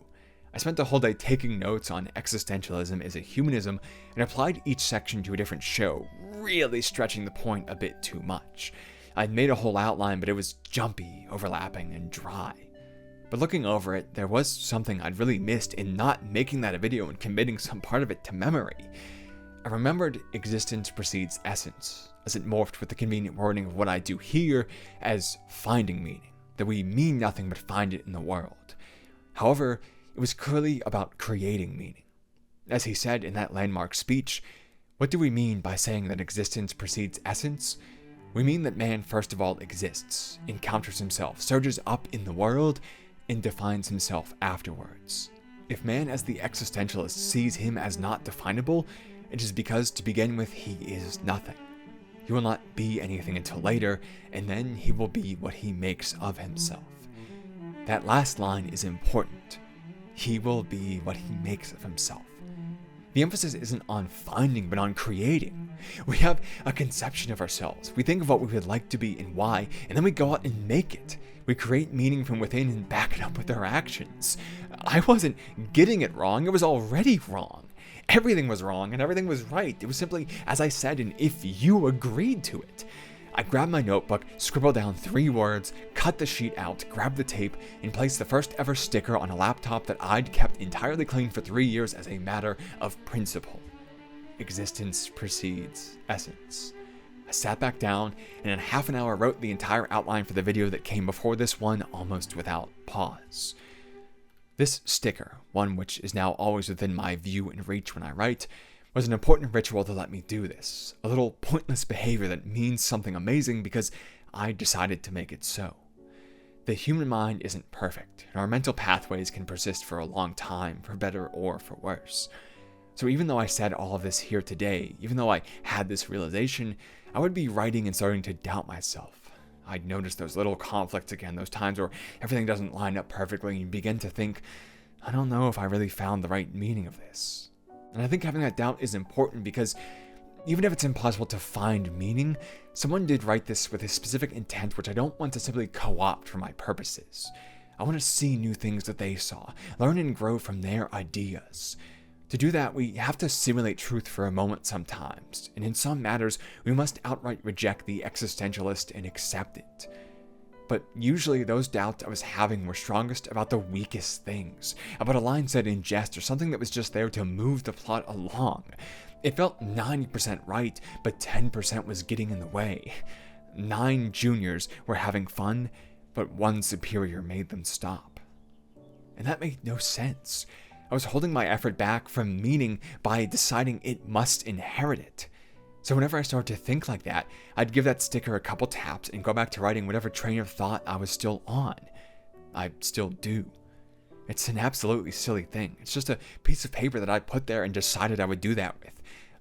I spent the whole day taking notes on existentialism as a humanism and applied each section to a different show, really stretching the point a bit too much. I'd made a whole outline, but it was jumpy, overlapping, and dry. But looking over it, there was something I'd really missed in not making that a video and committing some part of it to memory. I remembered existence precedes essence, as it morphed with the convenient wording of what I do here as finding meaning, that we mean nothing but find it in the world. However, it was clearly about creating meaning. As he said in that landmark speech, what do we mean by saying that existence precedes essence? We mean that man first of all exists, encounters himself, surges up in the world, and defines himself afterwards. If man as the existentialist sees him as not definable, it is because to begin with he is nothing. He will not be anything until later, and then he will be what he makes of himself. That last line is important. He will be what he makes of himself. The emphasis isn't on finding, but on creating. We have a conception of ourselves. We think of what we would like to be and why, and then we go out and make it. We create meaning from within and back it up with our actions. I wasn't getting it wrong. It was already wrong. Everything was wrong and everything was right. It was simply, as I said, and if you agreed to it. I grabbed my notebook, scribbled down 3 words, cut the sheet out, grabbed the tape, and placed the first ever sticker on a laptop that I'd kept entirely clean for 3 years as a matter of principle. Existence precedes essence. I sat back down, and in half an hour wrote the entire outline for the video that came before this one almost without pause. This sticker, one which is now always within my view and reach when I write, was an important ritual to let me do this, a little pointless behavior that means something amazing because I decided to make it so. The human mind isn't perfect, and our mental pathways can persist for a long time, for better or for worse. So even though I said all of this here today, even though I had this realization, I would be writing and starting to doubt myself. I'd notice those little conflicts again, those times where everything doesn't line up perfectly, and you begin to think, I don't know if I really found the right meaning of this. And I think having that doubt is important because even if it's impossible to find meaning, someone did write this with a specific intent which I don't want to simply co-opt for my purposes. I want to see new things that they saw, learn and grow from their ideas. To do that, we have to simulate truth for a moment sometimes, and in some matters, we must outright reject the existentialist and accept it. But usually those doubts I was having were strongest about the weakest things, about a line said in jest or something that was just there to move the plot along. It felt 90% right, but 10% was getting in the way. 9 juniors were having fun, but 1 superior made them stop. And that made no sense. I was holding my effort back from meaning by deciding it must inherit it. So whenever I started to think like that, I'd give that sticker a couple taps and go back to writing whatever train of thought I was still on. I still do. It's an absolutely silly thing. It's just a piece of paper that I put there and decided I would do that with.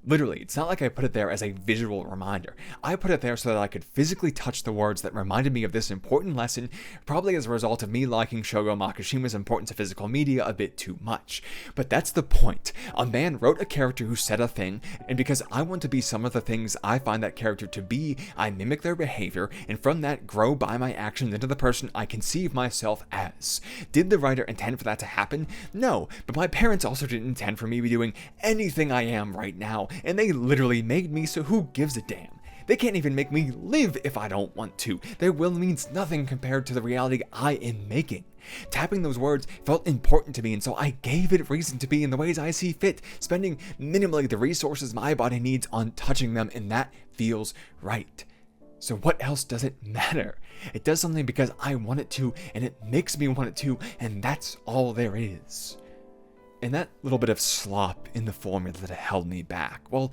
Literally, it's not like I put it there as a visual reminder. I put it there so that I could physically touch the words that reminded me of this important lesson, probably as a result of me liking Shogo Makishima's importance of physical media a bit too much. But that's the point. A man wrote a character who said a thing, and because I want to be some of the things I find that character to be, I mimic their behavior, and from that grow by my actions into the person I conceive myself as. Did the writer intend for that to happen? No, but my parents also didn't intend for me to be doing anything I am right now. And they literally made me, so who gives a damn? They can't even make me live if I don't want to. Their will means nothing compared to the reality I am making. Tapping those words felt important to me, and so I gave it reason to be in the ways I see fit, spending minimally the resources my body needs on touching them, and that feels right. So what else does it matter? It does something because I want it to, and it makes me want it to, and that's all there is. And that little bit of slop in the formula that held me back, well,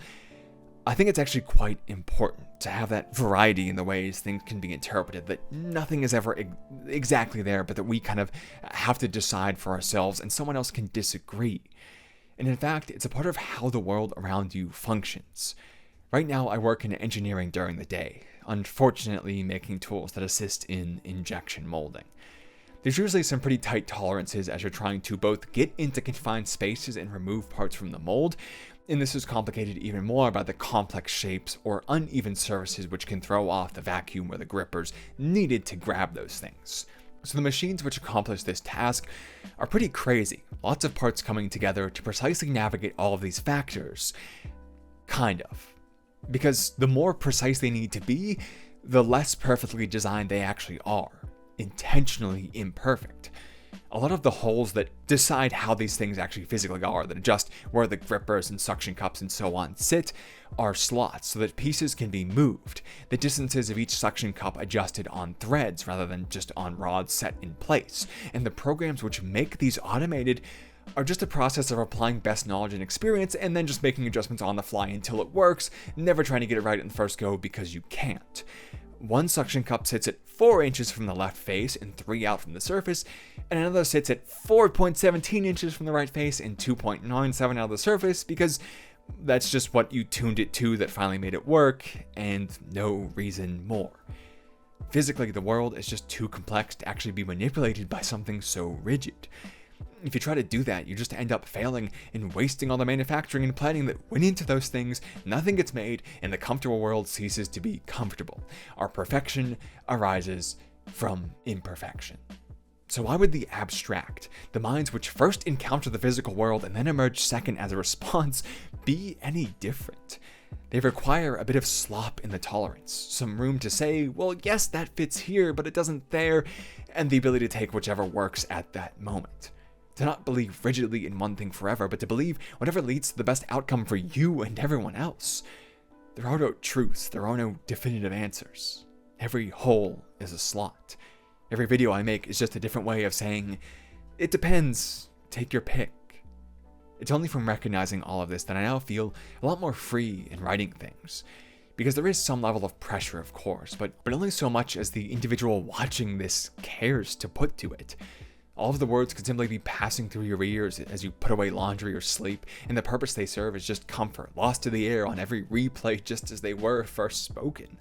I think it's actually quite important to have that variety in the ways things can be interpreted, that nothing is ever exactly there, but that we kind of have to decide for ourselves and someone else can disagree. And in fact, it's a part of how the world around you functions. Right now, I work in engineering during the day, unfortunately making tools that assist in injection molding. There's usually some pretty tight tolerances as you're trying to both get into confined spaces and remove parts from the mold, and this is complicated even more by the complex shapes or uneven surfaces which can throw off the vacuum or the grippers needed to grab those things. So the machines which accomplish this task are pretty crazy, lots of parts coming together to precisely navigate all of these factors. Kind of. Because the more precise they need to be, the less perfectly designed they actually are. Intentionally imperfect. A lot of the holes that decide how these things actually physically are, that adjust where the grippers and suction cups and so on sit, are slots so that pieces can be moved, the distances of each suction cup adjusted on threads rather than just on rods set in place, and the programs which make these automated are just a process of applying best knowledge and experience and then just making adjustments on the fly until it works, never trying to get it right in the first go because you can't. One suction cup sits at 4 inches from the left face and 3 out from the surface, and another sits at 4.17 inches from the right face and 2.97 out of the surface because that's just what you tuned it to that finally made it work, and no reason more. Physically, the world is just too complex to actually be manipulated by something so rigid. If you try to do that, you just end up failing and wasting all the manufacturing and planning that went into those things, nothing gets made, and the comfortable world ceases to be comfortable. Our perfection arises from imperfection. So why would the abstract, the minds which first encounter the physical world and then emerge second as a response, be any different? They require a bit of slop in the tolerance, some room to say, well, yes, that fits here, but it doesn't there, and the ability to take whichever works at that moment. To not believe rigidly in one thing forever, but to believe whatever leads to the best outcome for you and everyone else. There are no truths, there are no definitive answers. Every hole is a slot. Every video I make is just a different way of saying, it depends, take your pick. It's only from recognizing all of this that I now feel a lot more free in writing things. Because there is some level of pressure, of course, but only so much as the individual watching this cares to put to it. All of the words could simply be passing through your ears as you put away laundry or sleep, and the purpose they serve is just comfort, lost to the air on every replay just as they were first spoken.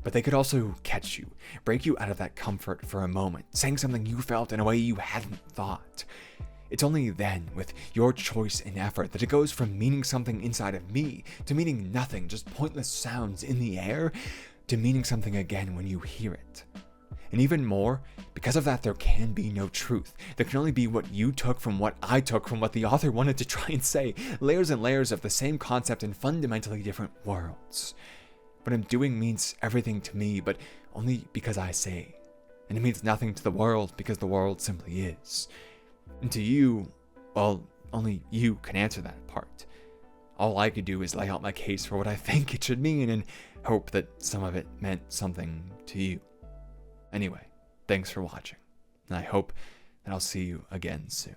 But they could also catch you, break you out of that comfort for a moment, saying something you felt in a way you hadn't thought. It's only then, with your choice and effort, that it goes from meaning something inside of me to meaning nothing, just pointless sounds in the air, to meaning something again when you hear it. And even more, because of that, there can be no truth. There can only be what you took from what I took from what the author wanted to try and say. Layers and layers of the same concept in fundamentally different worlds. What I'm doing means everything to me, but only because I say. And it means nothing to the world because the world simply is. And to you, well, only you can answer that part. All I could do is lay out my case for what I think it should mean and hope that some of it meant something to you. Anyway, thanks for watching, and I hope that I'll see you again soon.